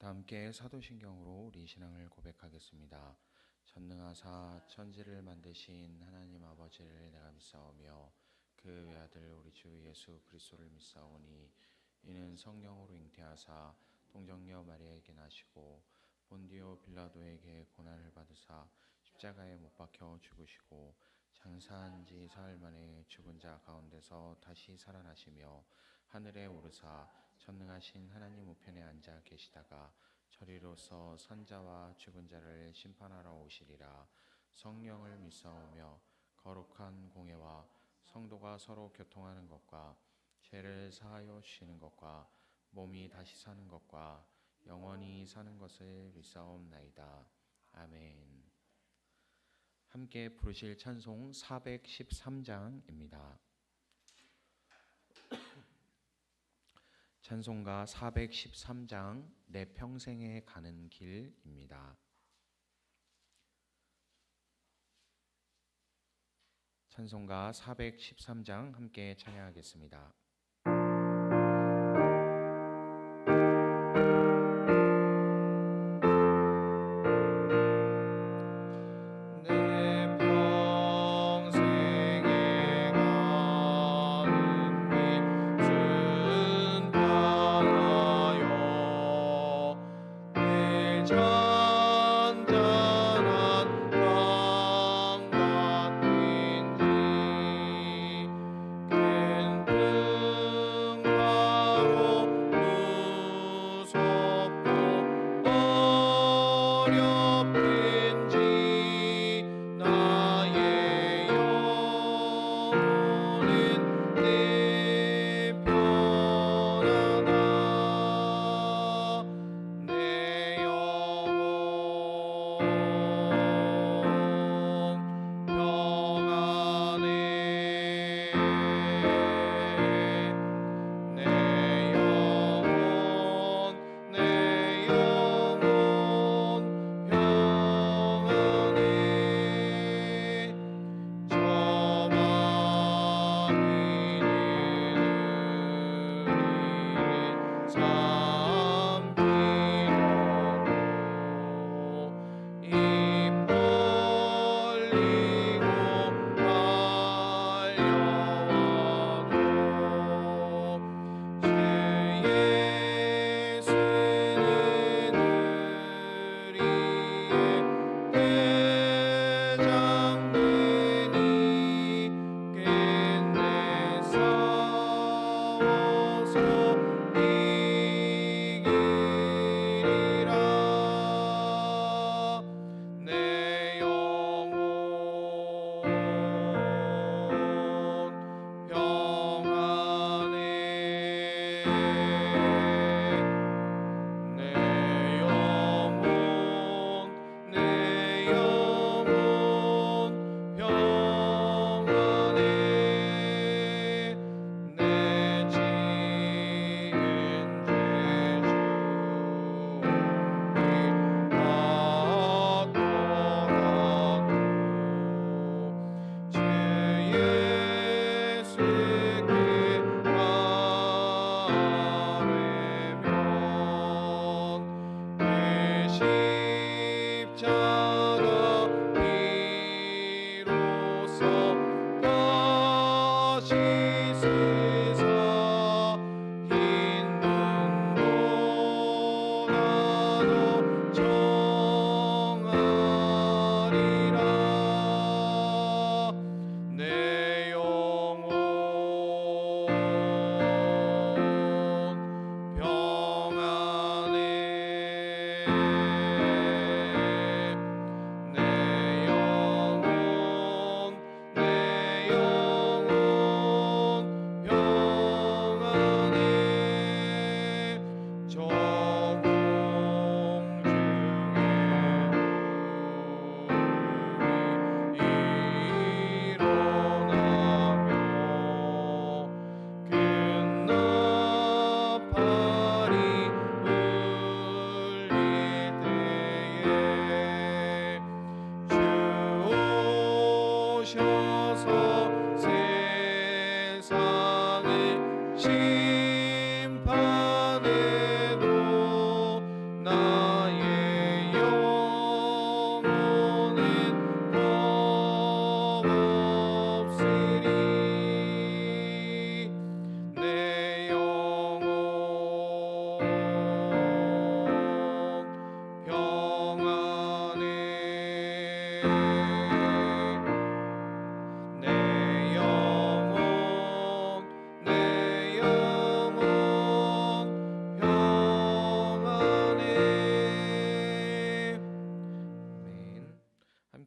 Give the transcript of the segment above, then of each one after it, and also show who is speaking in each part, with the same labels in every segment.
Speaker 1: 함께 사도신경으로 우리 신앙을 고백하겠습니다. 전능하사 천지를 만드신 하나님 아버지를 내가 믿사오며 그 외아들 우리 주 예수 그리스도를 믿사오니 이는 성령으로 잉태하사 동정녀 마리아에게 나시고 본디오 빌라도에게 고난을 받으사 십자가에 못 박혀 죽으시고 장사한 지 사흘 만에 죽은 자 가운데서 다시 살아나시며 하늘에 오르사 전능하신 하나님 우편에 앉아 계시다가 저리로서 선자와 죽은 자를 심판하러 오시리라. 성령을 믿사오며 거룩한 공예와 성도가 서로 교통하는 것과 죄를 사하여 주시는 것과 몸이 다시 사는 것과 영원히 사는 것을 믿사옵나이다. 아멘. 함께 부르실 찬송 413장입니다. 찬송가 413장 내 평생에 가는 길입니다. 찬송가 413장 함께 찬양하겠습니다.
Speaker 2: 심판에도 나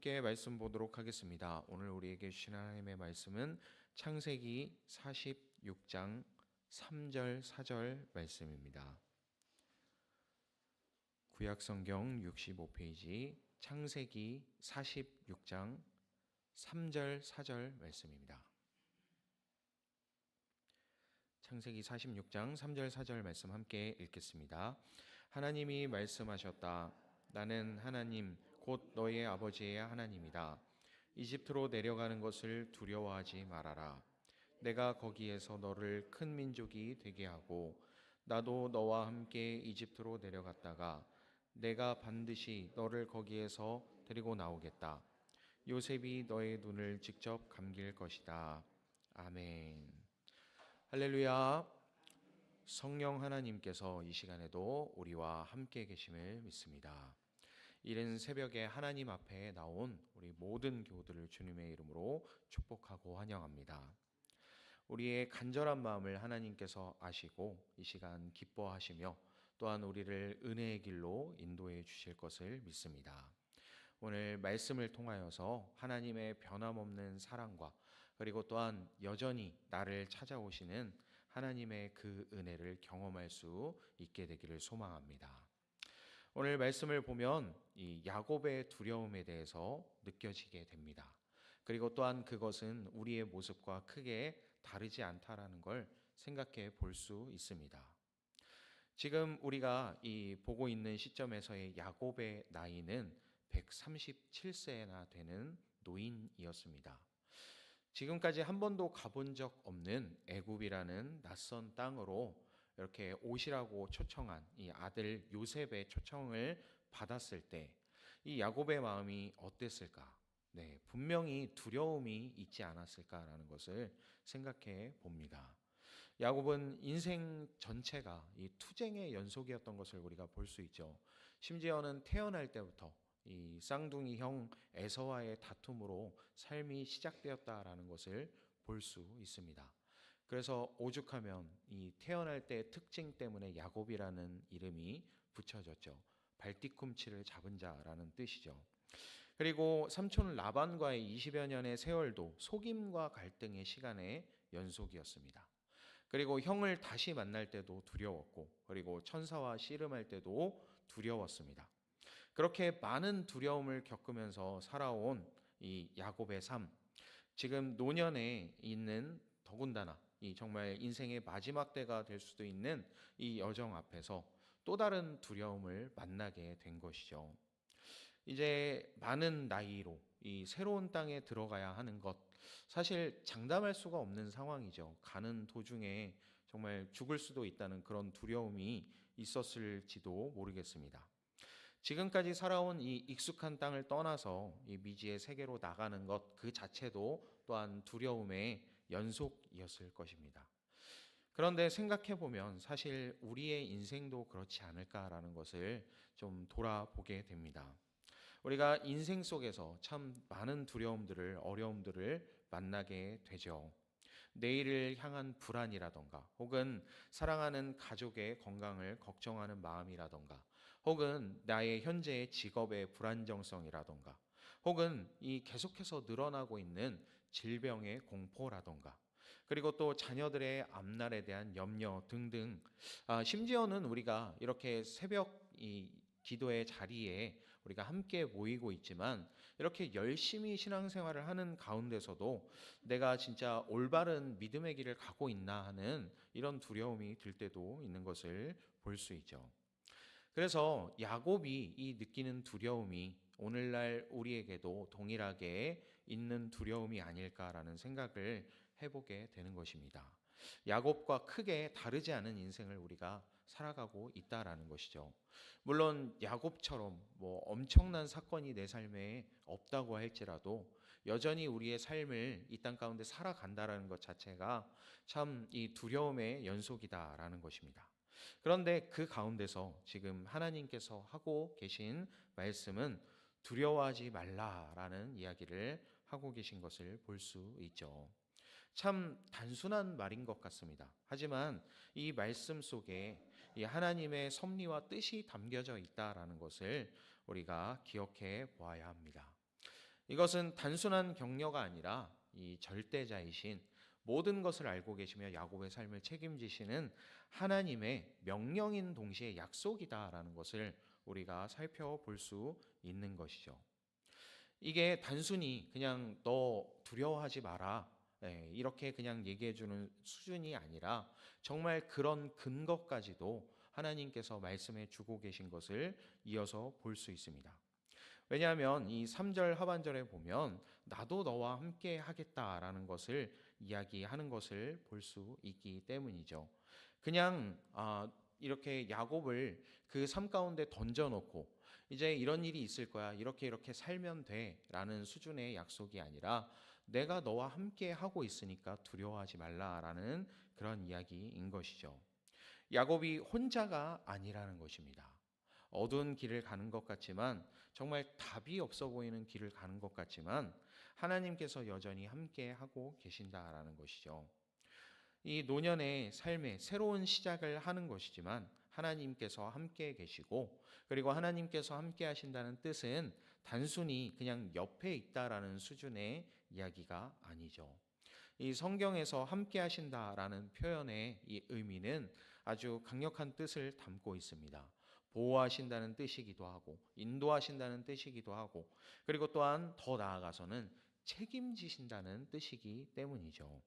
Speaker 1: 함께 말씀 보도록 하겠습니다. 오늘 우리에게 주신 하나님의 말씀은 창세기 46장 3절 4절 말씀입니다. 구약성경 65페이지 창세기 46장 3절 4절 말씀입니다. 창세기 46장 3절 4절 말씀 함께 읽겠습니다. 하나님이 말씀하셨다. 나는 하나님 곧 너의 아버지의 하나님이다. 이집트로 내려가는 것을 두려워하지 말아라. 내가 거기에서 너를 큰 민족이 되게 하고 나도 너와 함께 이집트로 내려갔다가 내가 반드시 너를 거기에서 데리고 나오겠다. 요셉이 너의 눈을 직접 감길 것이다. 아멘. 할렐루야. 성령 하나님께서 이 시간에도 우리와 함께 계심을 믿습니다. 이른 새벽에 하나님 앞에 나온 우리 모든 교우들을 주님의 이름으로 축복하고 환영합니다. 우리의 간절한 마음을 하나님께서 아시고 이 시간 기뻐하시며 또한 우리를 은혜의 길로 인도해 주실 것을 믿습니다. 오늘 말씀을 통하여서 하나님의 변함없는 사랑과 그리고 또한 여전히 나를 찾아오시는 하나님의 그 은혜를 경험할 수 있게 되기를 소망합니다. 오늘 말씀을 보면 이 야곱의 두려움에 대해서 느껴지게 됩니다. 그리고 또한 그것은 우리의 모습과 크게 다르지 않다라는 걸 생각해 볼 수 있습니다. 지금 우리가 이 보고 있는 시점에서의 야곱의 나이는 137세나 되는 노인이었습니다. 지금까지 한 번도 가본 적 없는 애굽이라는 낯선 땅으로 이렇게 오시라고 초청한 이 아들 요셉의 초청을 받았을 때 이 야곱의 마음이 어땠을까? 네, 분명히 두려움이 있지 않았을까라는 것을 생각해 봅니다. 야곱은 인생 전체가 이 투쟁의 연속이었던 것을 우리가 볼 수 있죠. 심지어는 태어날 때부터 이 쌍둥이 형 에서와의 다툼으로 삶이 시작되었다라는 것을 볼 수 있습니다. 그래서 오죽하면 이 태어날 때 특징 때문에 야곱이라는 이름이 붙여졌죠. 발뒤꿈치를 잡은 자라는 뜻이죠. 그리고 삼촌 라반과의 20여 년의 세월도 속임과 갈등의 시간의 연속이었습니다. 그리고 형을 다시 만날 때도 두려웠고 그리고 천사와 씨름할 때도 두려웠습니다. 그렇게 많은 두려움을 겪으면서 살아온 이 야곱의 삶, 지금 노년에 있는 더군다나 이 정말 인생의 마지막 때가 될 수도 있는 이 여정 앞에서 또 다른 두려움을 만나게 된 것이죠. 이제 많은 나이로 이 새로운 땅에 들어가야 하는 것, 사실 장담할 수가 없는 상황이죠. 가는 도중에 정말 죽을 수도 있다는 그런 두려움이 있었을지도 모르겠습니다. 지금까지 살아온 이 익숙한 땅을 떠나서 이 미지의 세계로 나가는 것 그 자체도 또한 두려움의 연속이었을 것입니다. 그런데 생각해 보면 사실 우리의 인생도 그렇지 않을까라는 것을 좀 돌아보게 됩니다. 우리가 인생 속에서 참 많은 두려움들을, 어려움들을 만나게 되죠. 내일을 향한 불안이라던가, 혹은 사랑하는 가족의 건강을 걱정하는 마음이라던가, 혹은 나의 현재의 직업의 불안정성이라던가, 혹은 이 계속해서 늘어나고 있는 질병의 공포라던가, 그리고 또 자녀들의 앞날에 대한 염려 등등, 심지어는 우리가 이렇게 새벽 이 기도의 자리에 우리가 함께 모이고 있지만 이렇게 열심히 신앙생활을 하는 가운데서도 내가 진짜 올바른 믿음의 길을 가고 있나 하는 이런 두려움이 들 때도 있는 것을 볼 수 있죠. 그래서 야곱이 이 느끼는 두려움이 오늘날 우리에게도 동일하게 있는 두려움이 아닐까라는 생각을 해보게 되는 것입니다. 야곱과 크게 다르지 않은 인생을 우리가 살아가고 있다라는 것이죠. 물론 야곱처럼 뭐 엄청난 사건이 내 삶에 없다고 할지라도 여전히 우리의 삶을 이 땅 가운데 살아간다라는 것 자체가 참 이 두려움의 연속이다라는 것입니다. 그런데 그 가운데서 지금 하나님께서 하고 계신 말씀은 두려워하지 말라라는 이야기를 하고 계신 것을 볼 수 있죠. 참 단순한 말인 것 같습니다. 하지만 이 말씀 속에 이 하나님의 섭리와 뜻이 담겨져 있다라는 것을 우리가 기억해 보아야 합니다. 이것은 단순한 격려가 아니라 이 절대자이신 모든 것을 알고 계시며 야곱의 삶을 책임지시는 하나님의 명령인 동시에 약속이다라는 것을 우리가 살펴볼 수 있는 것이죠. 이게 단순히 그냥 너 두려워하지 마라, 이렇게 그냥 얘기해 주는 수준이 아니라 정말 그런 근거까지도 하나님께서 말씀해 주고 계신 것을 이어서 볼 수 있습니다. 왜냐하면 이 3절 하반절에 보면 나도 너와 함께 하겠다라는 것을 이야기하는 것을 볼 수 있기 때문이죠. 그냥 이렇게 야곱을 그 삶 가운데 던져놓고 이제 이런 일이 있을 거야, 이렇게 이렇게 살면 돼라는 수준의 약속이 아니라 내가 너와 함께 하고 있으니까 두려워하지 말라라는 그런 이야기인 것이죠. 야곱이 혼자가 아니라는 것입니다. 어두운 길을 가는 것 같지만, 정말 답이 없어 보이는 길을 가는 것 같지만 하나님께서 여전히 함께 하고 계신다라는 것이죠. 이 노년의 삶의 새로운 시작을 하는 것이지만 하나님께서 함께 계시고, 그리고 하나님께서 함께 하신다는 뜻은 단순히 그냥 옆에 있다라는 수준의 이야기가 아니죠. 이 성경에서 함께 하신다라는 표현의 이 의미는 아주 강력한 뜻을 담고 있습니다. 보호하신다는 뜻이기도 하고, 인도하신다는 뜻이기도 하고, 그리고 또한 더 나아가서는 책임지신다는 뜻이기 때문이죠.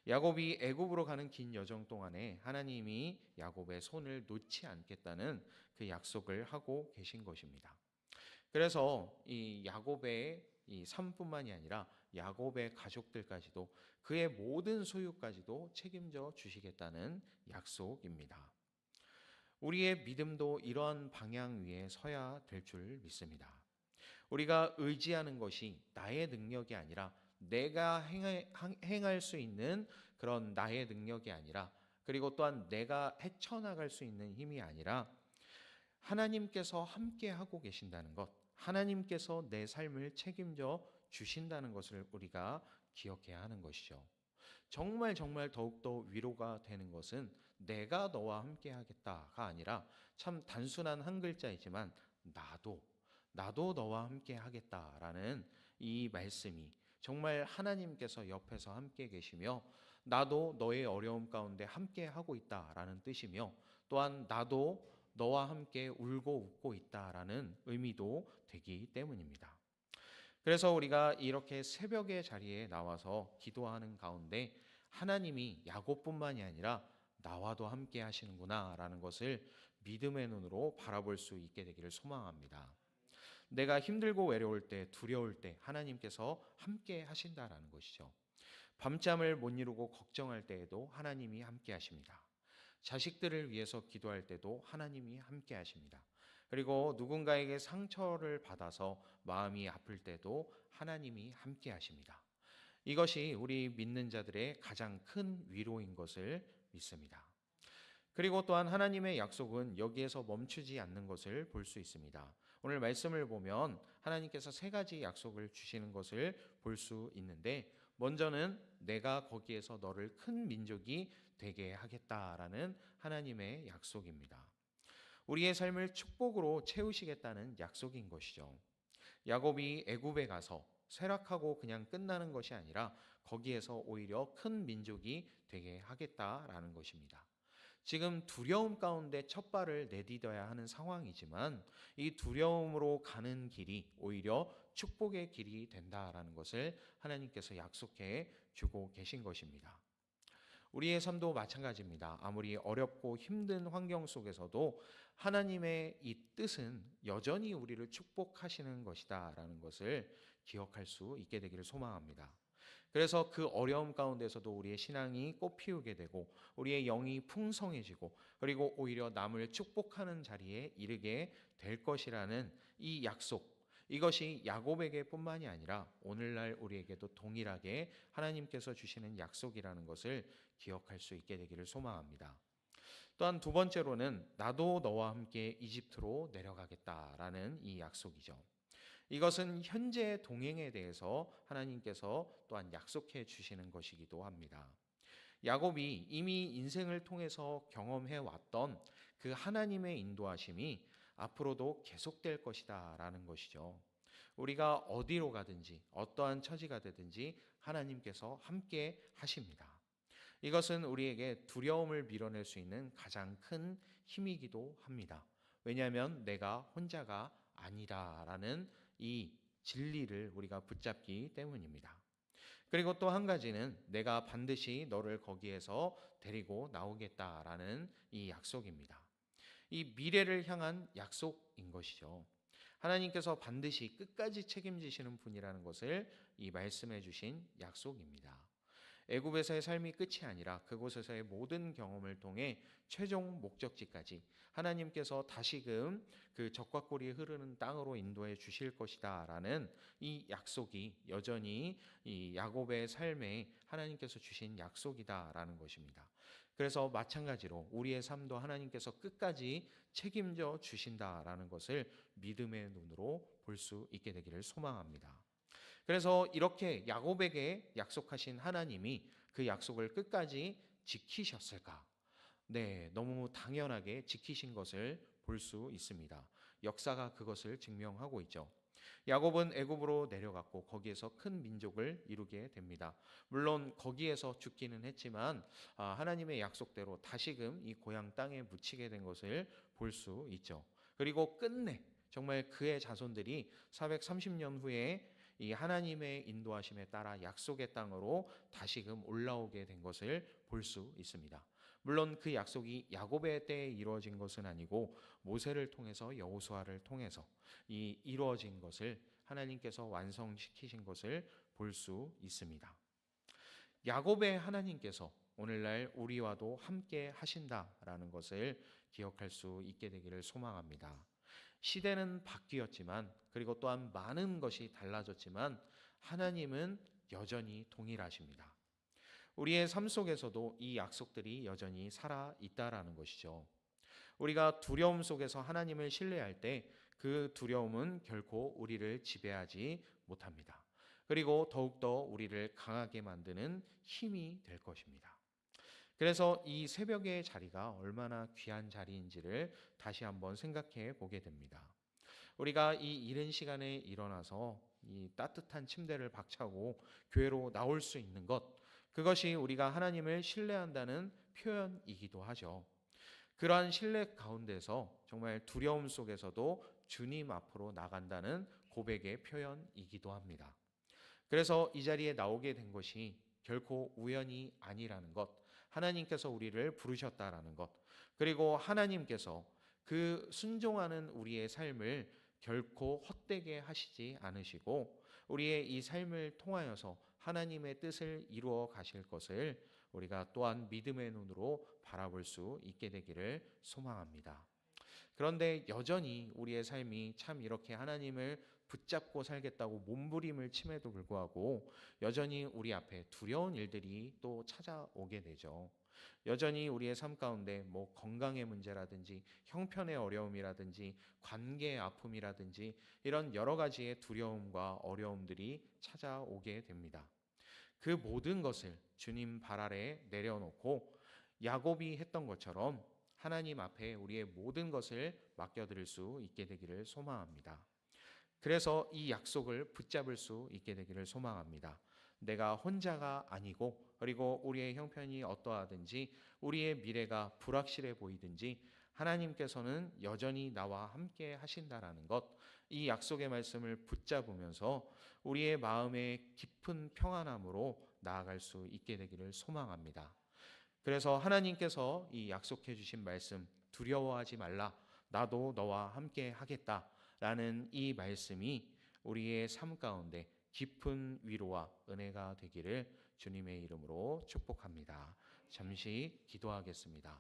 Speaker 1: 야곱이 애굽으로 가는 긴 여정 동안에 하나님이 야곱의 손을 놓지 않겠다는 그 약속을 하고 계신 것입니다. 그래서 이 야곱의 이 삶뿐만이 아니라 야곱의 가족들까지도, 그의 모든 소유까지도 책임져 주시겠다는 약속입니다. 우리의 믿음도 이러한 방향 위에 서야 될 줄 믿습니다. 우리가 의지하는 것이 나의 능력이 아니라, 내가 행할 수 있는 그런 나의 능력이 아니라, 그리고 또한 내가 헤쳐나갈 수 있는 힘이 아니라 하나님께서 함께 하고 계신다는 것, 하나님께서 내 삶을 책임져 주신다는 것을 우리가 기억해야 하는 것이죠. 정말 정말 더욱더 위로가 되는 것은 내가 너와 함께 하겠다가 아니라, 참 단순한 한 글자이지만 나도 너와 함께 하겠다라는 이 말씀이 정말 하나님께서 옆에서 함께 계시며 나도 너의 어려움 가운데 함께 하고 있다라는 뜻이며, 또한 나도 너와 함께 울고 웃고 있다라는 의미도 되기 때문입니다. 그래서 우리가 이렇게 새벽의 자리에 나와서 기도하는 가운데 하나님이 야곱뿐만이 아니라 나와도 함께 하시는구나라는 것을 믿음의 눈으로 바라볼 수 있게 되기를 소망합니다. 내가 힘들고 외로울 때, 두려울 때 하나님께서 함께 하신다라는 것이죠. 밤잠을 못 이루고 걱정할 때에도 하나님이 함께 하십니다. 자식들을 위해서 기도할 때도 하나님이 함께 하십니다. 그리고 누군가에게 상처를 받아서 마음이 아플 때도 하나님이 함께 하십니다. 이것이 우리 믿는 자들의 가장 큰 위로인 것을 믿습니다. 그리고 또한 하나님의 약속은 여기에서 멈추지 않는 것을 볼 수 있습니다. 오늘 말씀을 보면 하나님께서 세 가지 약속을 주시는 것을 볼 수 있는데, 먼저는 내가 거기에서 너를 큰 민족이 되게 하겠다라는 하나님의 약속입니다. 우리의 삶을 축복으로 채우시겠다는 약속인 것이죠. 야곱이 애굽에 가서 쇠락하고 그냥 끝나는 것이 아니라 거기에서 오히려 큰 민족이 되게 하겠다라는 것입니다. 지금 두려움 가운데 첫 발을 내디뎌야 하는 상황이지만 이 두려움으로 가는 길이 오히려 축복의 길이 된다라는 것을 하나님께서 약속해 주고 계신 것입니다. 우리의 삶도 마찬가지입니다. 아무리 어렵고 힘든 환경 속에서도 하나님의 이 뜻은 여전히 우리를 축복하시는 것이다라는 것을 기억할 수 있게 되기를 소망합니다. 그래서 그 어려움 가운데서도 우리의 신앙이 꽃피우게 되고 우리의 영이 풍성해지고, 그리고 오히려 남을 축복하는 자리에 이르게 될 것이라는 이 약속, 이것이 야곱에게 뿐만이 아니라 오늘날 우리에게도 동일하게 하나님께서 주시는 약속이라는 것을 기억할 수 있게 되기를 소망합니다. 또한 두 번째로는 나도 너와 함께 이집트로 내려가겠다라는 이 약속이죠. 이것은 현재의 동행에 대해서 하나님께서 또한 약속해 주시는 것이기도 합니다. 야곱이 이미 인생을 통해서 경험해 왔던 그 하나님의 인도하심이 앞으로도 계속될 것이다라는 것이죠. 우리가 어디로 가든지 어떠한 처지가 되든지 하나님께서 함께 하십니다. 이것은 우리에게 두려움을 밀어낼 수 있는 가장 큰 힘이기도 합니다. 왜냐하면 내가 혼자가 아니다라는 이 진리를 우리가 붙잡기 때문입니다. 그리고 또 한 가지는 내가 반드시 너를 거기에서 데리고 나오겠다라는 이 약속입니다. 이 미래를 향한 약속인 것이죠. 하나님께서 반드시 끝까지 책임지시는 분이라는 것을 이 말씀해 주신 약속입니다. 애굽에서의 삶이 끝이 아니라 그곳에서의 모든 경험을 통해 최종 목적지까지 하나님께서 다시금 그 적과 꿀이 흐르는 땅으로 인도해 주실 것이다라는 이 약속이 여전히 이 야곱의 삶에 하나님께서 주신 약속이다라는 것입니다. 그래서 마찬가지로 우리의 삶도 하나님께서 끝까지 책임져 주신다라는 것을 믿음의 눈으로 볼 수 있게 되기를 소망합니다. 그래서 이렇게 야곱에게 약속하신 하나님이 그 약속을 끝까지 지키셨을까? 네, 너무 당연하게 지키신 것을 볼 수 있습니다. 역사가 그것을 증명하고 있죠. 야곱은 애굽으로 내려갔고 거기에서 큰 민족을 이루게 됩니다. 물론 거기에서 죽기는 했지만 하나님의 약속대로 다시금 이 고향 땅에 묻히게 된 것을 볼 수 있죠. 그리고 끝내 정말 그의 자손들이 430년 후에 이 하나님의 인도하심에 따라 약속의 땅으로 다시금 올라오게 된 것을 볼 수 있습니다. 물론 그 약속이 야곱의 때에 이루어진 것은 아니고 모세를 통해서 여호수아를 통해서 이 이루어진 것을 하나님께서 완성시키신 것을 볼 수 있습니다. 야곱의 하나님께서 오늘날 우리와도 함께 하신다라는 것을 기억할 수 있게 되기를 소망합니다. 시대는 바뀌었지만 그리고 또한 많은 것이 달라졌지만 하나님은 여전히 동일하십니다. 우리의 삶 속에서도 이 약속들이 여전히 살아 있다라는 것이죠. 우리가 두려움 속에서 하나님을 신뢰할 때 그 두려움은 결코 우리를 지배하지 못합니다. 그리고 더욱더 우리를 강하게 만드는 힘이 될 것입니다. 그래서 이 새벽의 자리가 얼마나 귀한 자리인지를 다시 한번 생각해 보게 됩니다. 우리가 이 이른 시간에 일어나서 이 따뜻한 침대를 박차고 교회로 나올 수 있는 것, 그것이 우리가 하나님을 신뢰한다는 표현이기도 하죠. 그러한 신뢰 가운데서 정말 두려움 속에서도 주님 앞으로 나간다는 고백의 표현이기도 합니다. 그래서 이 자리에 나오게 된 것이 결코 우연이 아니라는 것, 하나님께서 우리를 부르셨다라는 것, 그리고 하나님께서 그 순종하는 우리의 삶을 결코 헛되게 하시지 않으시고 우리의 이 삶을 통하여서 하나님의 뜻을 이루어 가실 것을 우리가 또한 믿음의 눈으로 바라볼 수 있게 되기를 소망합니다. 그런데 여전히 우리의 삶이 참 이렇게 하나님을 붙잡고 살겠다고 몸부림을 침에도 불구하고 여전히 우리 앞에 두려운 일들이 또 찾아오게 되죠. 여전히 우리의 삶 가운데 뭐 건강의 문제라든지 형편의 어려움이라든지 관계의 아픔이라든지 이런 여러 가지의 두려움과 어려움들이 찾아오게 됩니다. 그 모든 것을 주님 발 아래 내려놓고 야곱이 했던 것처럼 하나님 앞에 우리의 모든 것을 맡겨드릴 수 있게 되기를 소망합니다. 그래서 이 약속을 붙잡을 수 있게 되기를 소망합니다. 내가 혼자가 아니고 그리고 우리의 형편이 어떠하든지 우리의 미래가 불확실해 보이든지 하나님께서는 여전히 나와 함께 하신다라는 것, 이 약속의 말씀을 붙잡으면서 우리의 마음의 깊은 평안함으로 나아갈 수 있게 되기를 소망합니다. 그래서 하나님께서 이 약속해 주신 말씀, 두려워하지 말라, 나도 너와 함께 하겠다라는 이 말씀이 우리의 삶 가운데 깊은 위로와 은혜가 되기를 주님의 이름으로 축복합니다. 잠시 기도하겠습니다.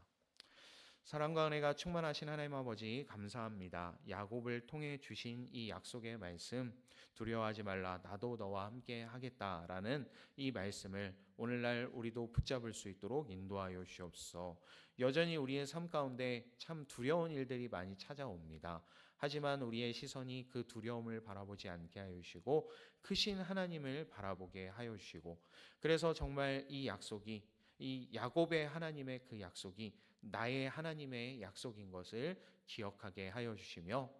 Speaker 1: 사랑과 은혜가 충만하신 하나님 아버지 감사합니다. 야곱을 통해 주신 이 약속의 말씀, 두려워하지 말라, 나도 너와 함께 하겠다라는 이 말씀을 오늘날 우리도 붙잡을 수 있도록 인도하여 주옵소서. 여전히 우리의 삶 가운데 참 두려운 일들이 많이 찾아옵니다. 하지만 우리의 시선이 그 두려움을 바라보지 않게 하여 주시고 크신 하나님을 바라보게 하여 주시고, 그래서 정말 이 약속이, 이 야곱의 하나님의 그 약속이 나의 하나님의 약속인 것을 기억하게 하여 주시며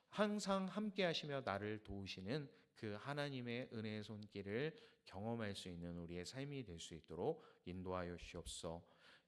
Speaker 1: 항상 함께 하시며 나를 도우시는 그 하나님의 은혜의 손길을 경험할 수 있는 우리의 삶이 될 수 있도록 인도하여 주옵소서.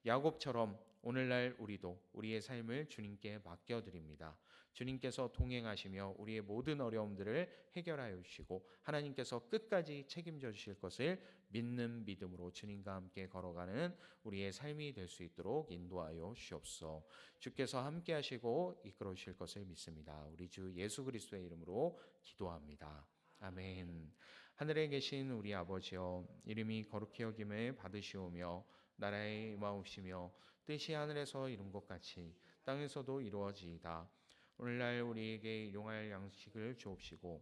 Speaker 1: 야곱처럼 오늘날 우리도 우리의 삶을 주님께 맡겨드립니다. 주님께서 동행하시며 우리의 모든 어려움들을 해결하여 주시고 하나님께서 끝까지 책임져 주실 것을 믿는 믿음으로 주님과 함께 걸어가는 우리의 삶이 될 수 있도록 인도하여 주옵소서. 주께서 함께 하시고 이끌어 주실 것을 믿습니다. 우리 주 예수 그리스도의 이름으로 기도합니다. 아멘. 하늘에 계신 우리 아버지여, 이름이 거룩히 여김을 받으시오며 나라의 임하옵시며 뜻이 하늘에서 이룬 것 같이 땅에서도 이루어지이다. 오늘날 우리에게 일용할 양식을 주옵시고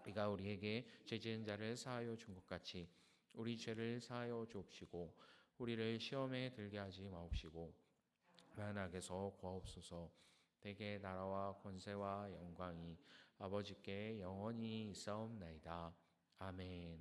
Speaker 1: 우리가 우리에게 죄 지은 자를 사하여 준 것 같이 우리 죄를 사하여 주옵시고 우리를 시험에 들게 하지 마옵시고 만악에서 구하옵소서. 대개 나라와 권세와 영광이 아버지께 영원히 있사옵나이다. 아멘.